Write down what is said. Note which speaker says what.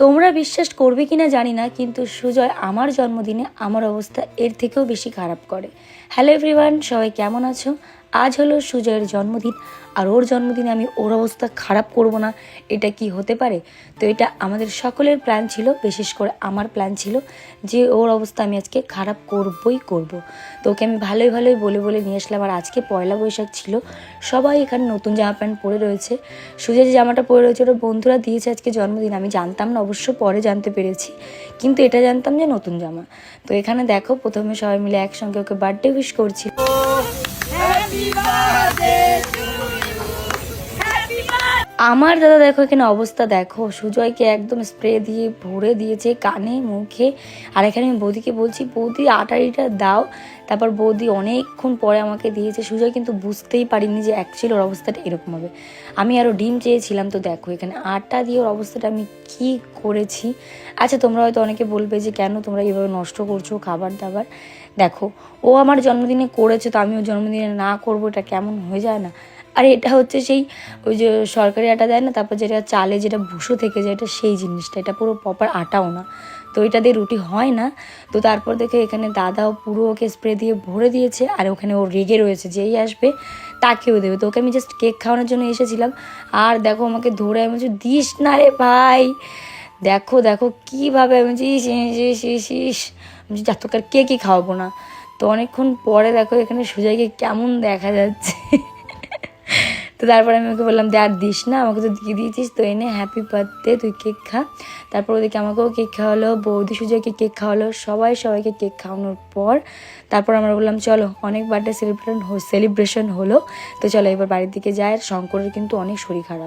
Speaker 1: তোমরা বিশ্বাস করবে কিনা জানি না, কিন্তু সুজয় আমার জন্মদিনে আমার অবস্থা এর থেকেও বেশি খারাপ করে। হ্যালো এভরিওয়ান, সবাই কেমন আছো? আজ হলো সুজয়ের জন্মদিন, আর ওর জন্মদিনে আমি ওর অবস্থা খারাপ করব না, এটা কি হতে পারে? তো এটা আমাদের সকলের প্ল্যান ছিল, বিশেষ করে আমার প্ল্যান ছিল যে ওর অবস্থা আমি আজকে খারাপ করবই করব। তো ওকে আমি ভালোই ভালোই বলে বলে নিয়ে আসলাম। আর আজকে পয়লা বৈশাখ ছিল, সবাই এখানে নতুন জামা প্যান্ট পরে রয়েছে। সুজয় যে জামাটা পরে রয়েছে ওটা বন্ধুরা দিয়েছে আজকে জন্মদিন, আমি জানতাম না, অবশ্য পরে জানতে পেরেছি, কিন্তু এটা জানতাম যে নতুন জামা। তো এখানে দেখো প্রথমে সবাই মিলে একসঙ্গে ওকে বার্থডে উইশ করছি। আমার দাদা দেখো এখানে অবস্থা দেখো, সুজয়কে একদম স্প্রে দিয়ে ভরে দিয়েছে কানে মুখে। আর এখানে আমি বৌদিকে বলছি, বৌদি আটারিটা দাও। তারপর বৌদি অনেকক্ষণ পরে আমাকে দিয়েছে। সুজয় কিন্তু বুঝতেই পারিনি যে অ্যাকচুয়ালি ওর অবস্থাটা এরকম হবে। আমি আরও ডিম চেয়েছিলাম, তো দেখো এখানে আটা দিয়ে ওর অবস্থাটা আমি কি করেছি। আচ্ছা, তোমরা হয়তো অনেকে বলবে যে কেন তোমরা এভাবে নষ্ট করছো খাবার দাবার। দেখো, ও আমার জন্মদিনে করেছে, তো আমিও জন্মদিনে না করবো, এটা কেমন হয়ে যায় না? আর এটা হচ্ছে সেই ওই যে সরকারি আটা দেয় না, তারপর যেটা চালে যেটা ভুসো থেকে যায়, এটা সেই জিনিসটা, এটা পুরো প্রপার আটাও না, তো এটা দিয়ে রুটি হয় না। তো তারপর দেখে এখানে দাদাও পুরো ওকে স্প্রে দিয়ে ভরে দিয়েছে, আর ওখানে ও রেগে রয়েছে, যেই আসবে তাকেও দেবে। তো ওকে আমি জাস্ট কেক খাওয়ানোর জন্য এসেছিলাম, আর দেখো আমাকে ধরে আমি বলছি দিস না রে ভাই। দেখো দেখো কীভাবে আমি ইস ইস ইস ইস, আমি যা তোকে আর কেকই খাওয়াবো না। তো অনেকক্ষণ পরে দেখো এখানে সুজয়কে কেমন দেখা যাচ্ছে। তো তারপরে আমি ওকে বললাম, দে আর দিস না, আমাকে তো দিয়ে দিয়েছিস, তো এনে হ্যাপি বার্থডে, তুই কেক খা। তারপর ওদিকে আমাকেও কেক খাওয়ালো, বৌদি সুজয়কে কেক খাওয়ালো, সবাইকে কেক খাওয়ানোর পর তারপর আমরা বললাম চলো, অনেক বার্থডে সেলিব্রেশন হলো, তো চলো এবার বাড়ির দিকে যাই। আর শঙ্করের কিন্তু অনেক শরীর খারাপ।